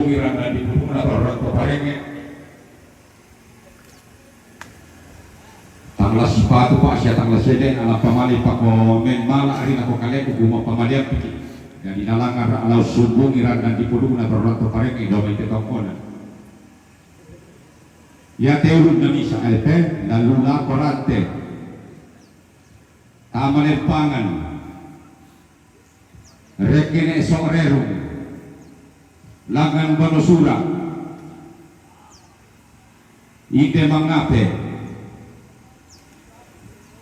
Wirana di Puruna Roroto Parenge tangla sipatu pak sia tangla seden ala pamali pak men mala ari nako kale ku guma pamalian piki jadi nalangar ala subung irana di Puruna Roroto Parenge do mente tongkona ya teurun nami sa alpe lalu la korante tamane pangan rekene sorerum Langan Banosura Ite Mangape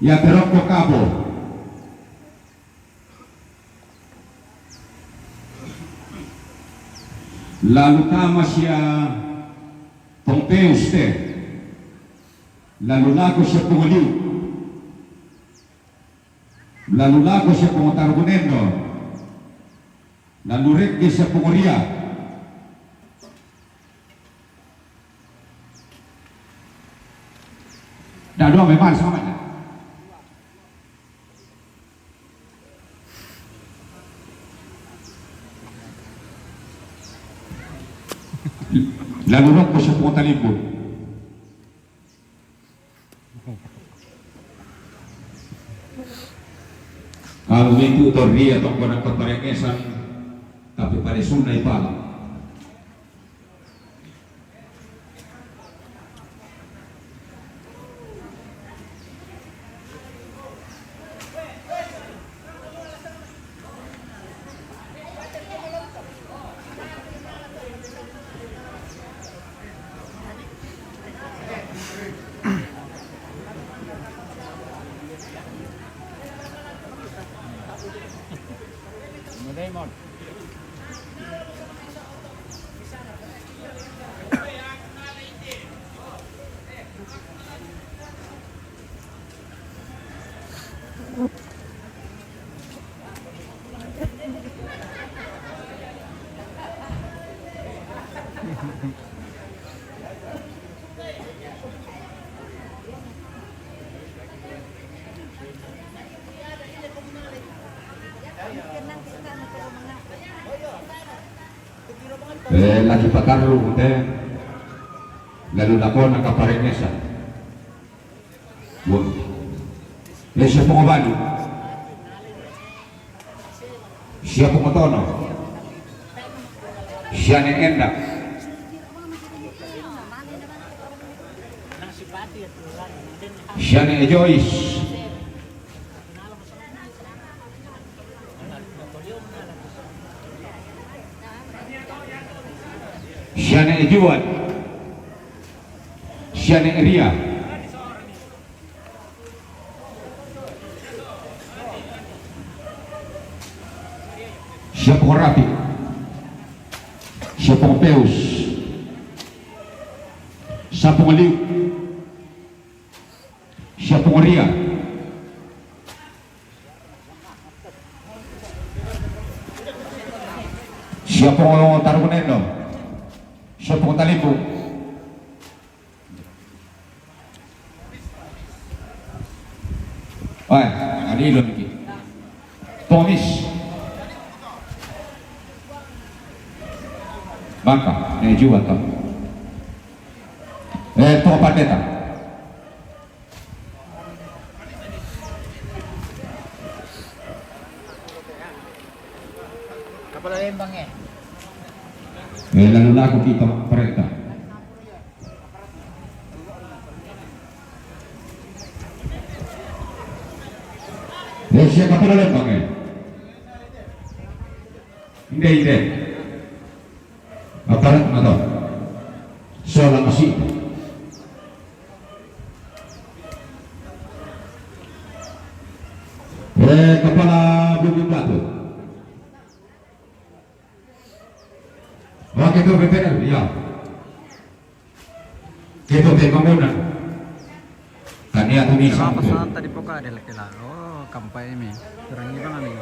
Ya Teroko Cabo Lalu kama siya Pompeus te Lalu lago siya Pumuli Lalu lago siya Pumotargunendo Lalu rekge siya Pumoria Dah dua memang sama ya. Lalu rokok sepuluh ribu. Kalau itu torri atau konak keparengesan, tapi pada sunai pala. Raymond. Lagi pakarlu teh lalu lakon nakaparengesan bu siya pengobali siya pengotono siya nengendak siya ne Joyce Siane Juan Siane Ria siapa Rapi siapa Pompeus siapa Liu siapa Ria siapa Tarunendo siapa Talibu ada ilmu lagi Tomis Bangka jual tau Tua Pandeta Kapal Lembang ya? Lalu laku kita perintah siapa kapal Lembang ya? Inde aparat atau soal masih kepala Bukit Batu itu BPR ya itu bangunan kan ya tuh bisa Pesan tadi pokok ada lagi lah. Oh, kampai ini kurang gimana nih?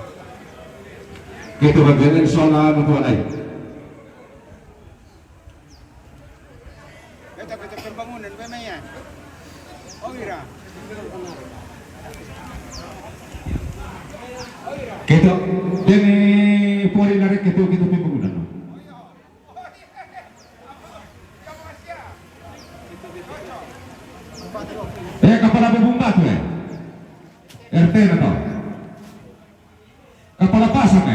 itu bagian soal betul lain Kita bangunan bemenya. Oh ira. Kita demi pori narik kita bangunan Kepala bubung batu RT na to. Kepala pasang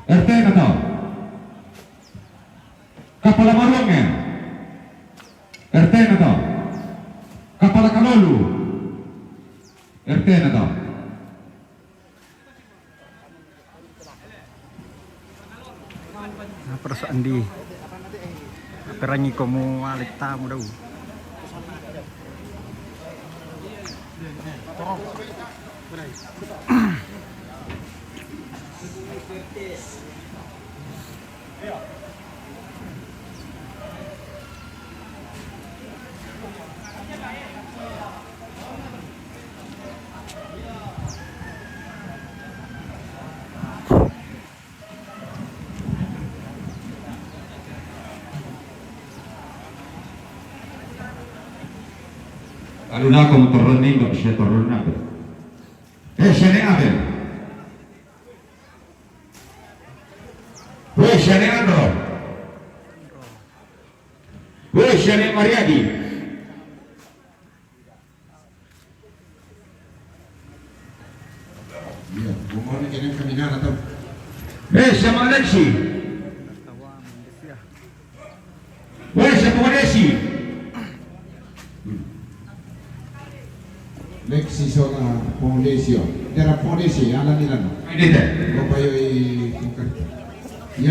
RT na to. Kepala marung RT na to. Kepala kalolu RT na to. Perasaan di perangi kamu alik tamu daw. Kalau nak kamu turun ni, nggak bisa turun apa? Sini Abel. Sini Andro. Sini Mariadi. Ya, bukan ini keminan atau? Sama Alexi. Sama Desi. Lexi sono Pondesio, era Pondesi alla Milano. Vedete? Dopo io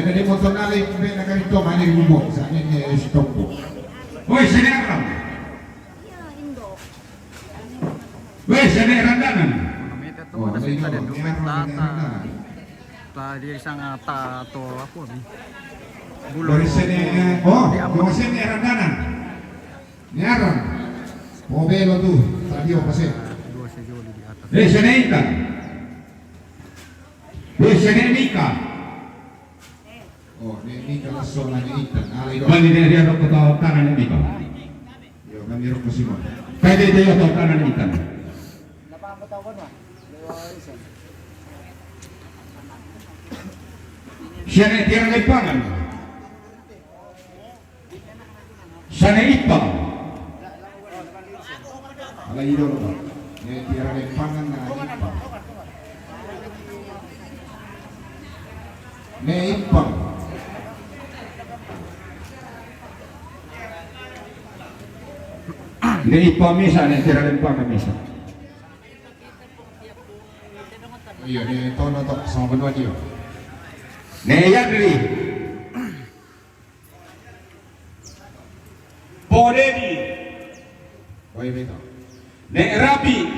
ne devo tornare in Nagarito, ma ne rubo, sa ne stoppo. Sini Akram. Sini Randanan. Mamita to ada sing tadi dumet tata. Tadi isang ata to ako ni. Dari sini, di sini Randanan. Ni Aram. Povelo tu, tadi ho pasé. Dua sejoli di atas. Sini Intan. Sini Nika. Oh, ne Nika la sola ne Ita, ala io. Quando dia ro ko tanan Nika. Io cambiero così mo. Pwede dia to tanan Nika. Sini tiang lepangan. Sini Ipang. Ala io no. Ne tira le pangan na Ipang. Ne Ipang. Ni Ipang misa, ni tira lepangan misa. Io ne tono to sama benua dio. Ne Yadri. Bodedi. Poi vedo. Ne Rabi.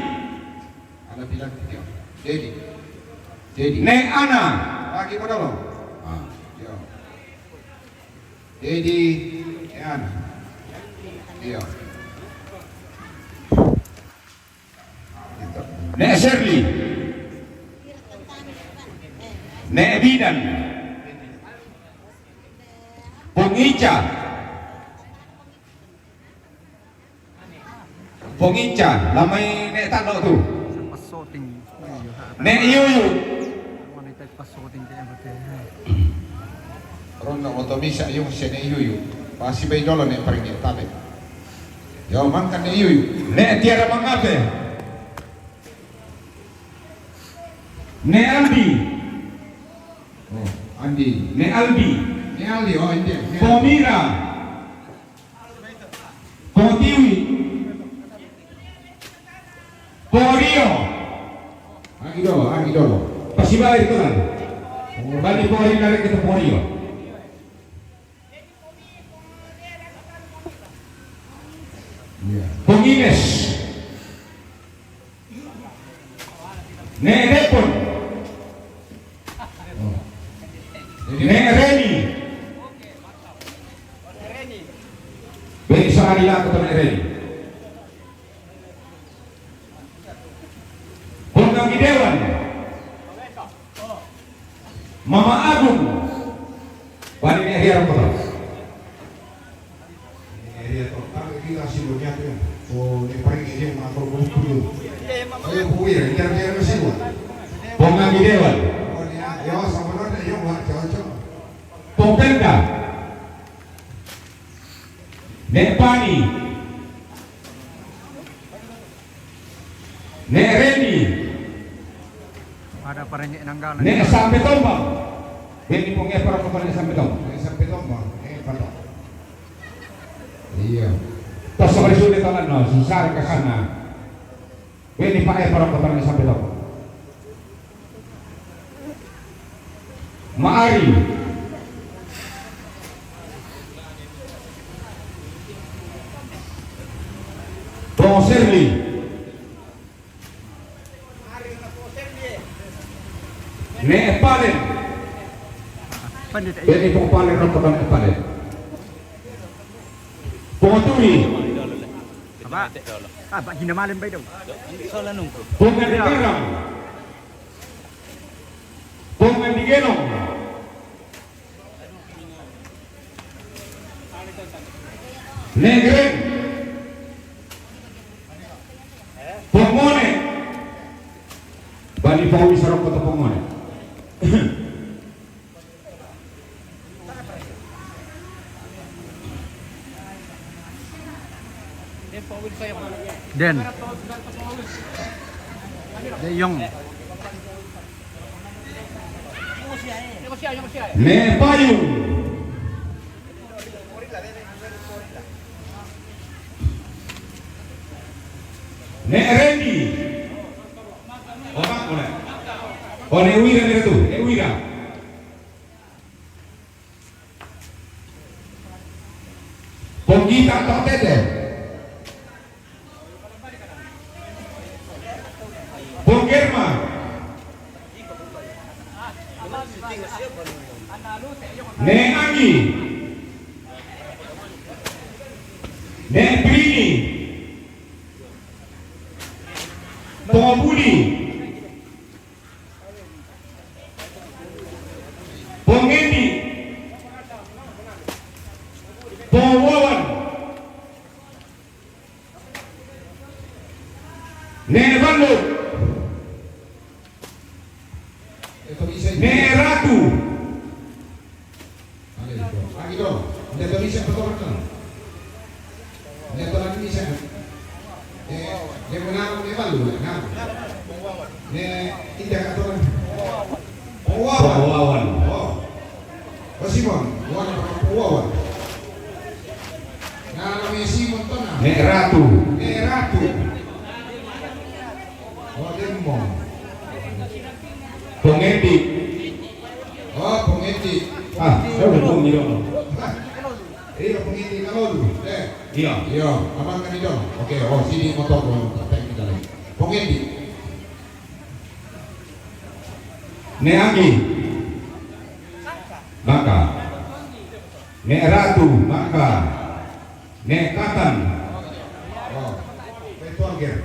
Ala bilang dio. Dedi. Dedi. Ne Ana. Lagi mo dolo. Ah, dio. Dedi, yan. Dio. Ne Shirley. Ne Bidan. Pengica. Pengica, lamay ne tano tu. Sa pasoting iyo ha. Ne Yuyu. Wanita pasoting kaya mate. Ron na otomisa yung siya na iyuyu. Pasi bay dolo na yung paringin tabi. Yo, man ka na iyuyu. Ne Tiara Mangape. Ne Albi. Oh, Andi. Ne Albi. Ni Ali, oh, hindi. Pomira. Potiwi. Porio. Agi dolo. Pasibay ito lang. Bali po rin na rin kita Porio. Iya. Pongines. Ne Repon. Ne Reni. Besok hari lah ketemu Reni. Bonggang Dewan. Mama Agung. Bani ni hari apa? Iya, total kita sih banyak ya. Oh, ni paringin yung mga pagbubulo. Ay, buwi, interview mo siya. Bonggang Dewan. Oh, niya. Yo, sa mga na yung mga chocho. Pongpenda. Ne Pani. Ne Reni. Ada parengek nanggal. Ne sampai tombang. Ini pun para pemain sampai tombang. Sampai tombol. Patok. Iya. Terus sampai sudah tangan no, susah ke sana. Ini pakai para pemain sampai tombang. Maari. Serli. Ne Palen. Pandit Ini pun Palen rokokan Palen. Pengoturi. apa? Ah, bak gina malam bay daw. Pungan di Garang. Pungan di Genong. Negre. Pomone. Bani Pawi sarok kota Pomone. Den. De Jong. Ne Payung. Ne Randy. Orang boleh. Oh ne Wira ni tu. Ne Wira. Pogita Totete. Pongerma. Ne Angi. Ne Brini. Pongabuli. Pongendi. Pongwawan. Ne Bando. Itu bisa. Ne Ratu. Lagi dong. Dia bisa betul-betul. Dia lagi bisa. Dia menang dia malu nak. Dia tidak aturan. Pongwawan. Oh Simon, Wawan. Nah, namanya Simon tu nak. Ne Ratu. Ratu. Oh Demong. Pongendi. Oh Pengeti. Ah, saya udah ngomong ni dong. Ini Pengeti kalau tu. Iya. Iya, abang kan itu. Oke, oh sini motor tu. Kita lagi. Pengeti. Ne Angi. Maka. Ne Ratu. Maka. Ne Katan. Oh, itu ager.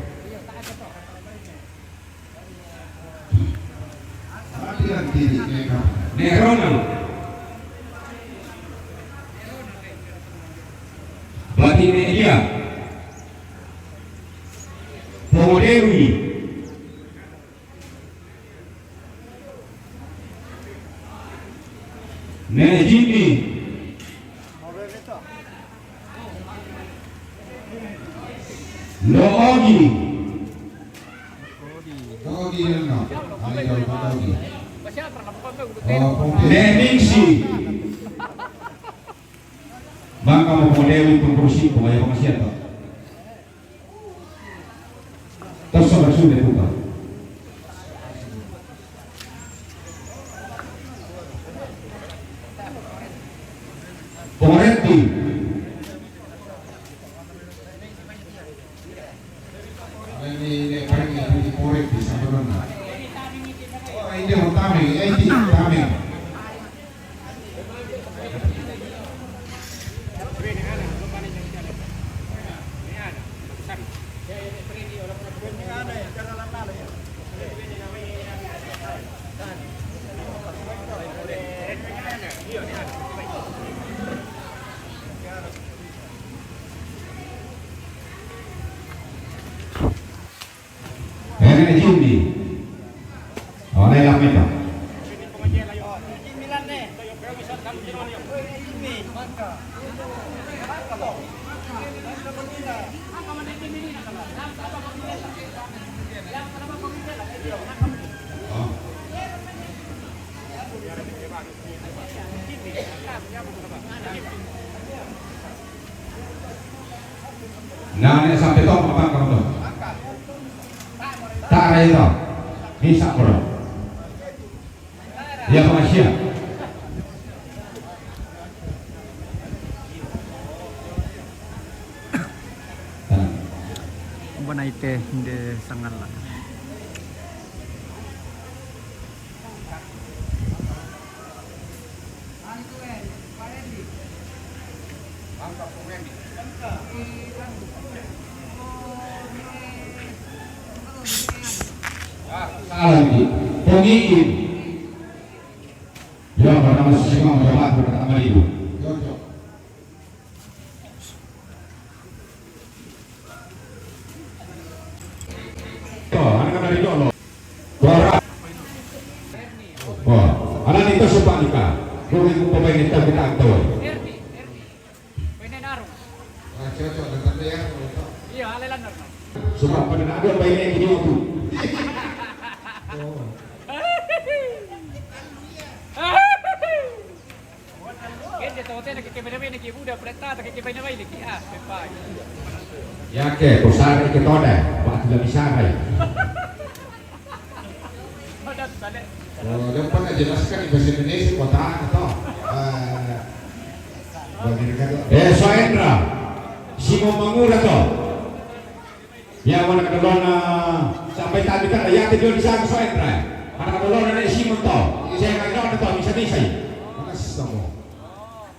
Latihan diri mereka. Ne Ronald. Bati ne dia. Podewi. Ne Jimmy. Loogi. Kau di mana? Ayo kau di. Oh, Pengeti. Ne Ningsi. Maka mau Podewi pengkursi pembayar pengasian tak? Terus sama sudah buka. Pomorenti. Ini paling ini korek di sana mana? Oh, ini utama, ini utama. Ini Jimmy. Oh, ini lah mereka. Oh. Nah, ini sampai toh apa kamu tuh? Tak ada itu. Bisa bro. Ya Malaysia. Banaite hindi sangal lang. Salah lagi. Pengiin. Ya, bernama Sesingong Jamat berkata Malibu. Anak dari Jolo. Wah, anak itu suka nikah. Kau pemain itu kita tahu. Cocok dengan dia. Iya, alelan na. Suka pada ada pemain yang ini itu. Kende to hotel nakikipay nakikibuda preta nakikipay na may liki pepay. Ya ke, kusari kita ada. Waktu tidak bisa kai. Madat sale. Oh, dia pernah jelaskan di bahasa Indonesia kotaan atau bagi negara. Soendra, Simo Mangura to. Ya mana kedona sampai tadi kan ya dia di sana Soendra. Mana kedona dari Simo to. Saya nggak tahu to bisa. Mana sama?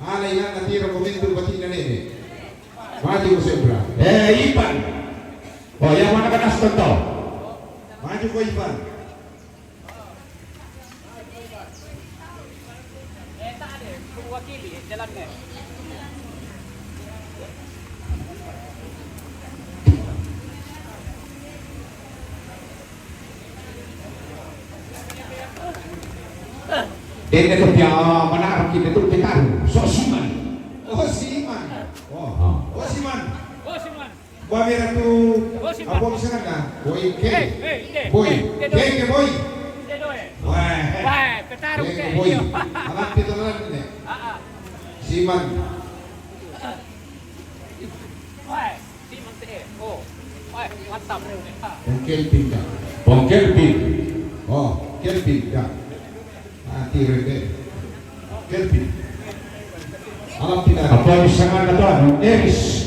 Ala yang nanti rekomendasi buat ini. Maju ko sembra. Ipan. Oh, yang mana kan Aston to? Maju ko Ivan. Tak ada wakili jalan ni. Ini tuh yang mana kita tuh kita Sosiman. Oh, Siman. Oh, oh Siman. Oh siman. Bawa tu Oh, Siman. apa misalnya kan? Boy K. Inde. Boy. K ke boy. Inde doe. Wah. Wah, petarung K ke. ke boy. Alam titulan ni. Siman. Wah, si mante. Oh. Wah, mantap. Kelvin dah. Kelvin. Oh, Kelvin dah. Tiro deh. Kelvin. Alam tidak. Apa misalnya kata Eris.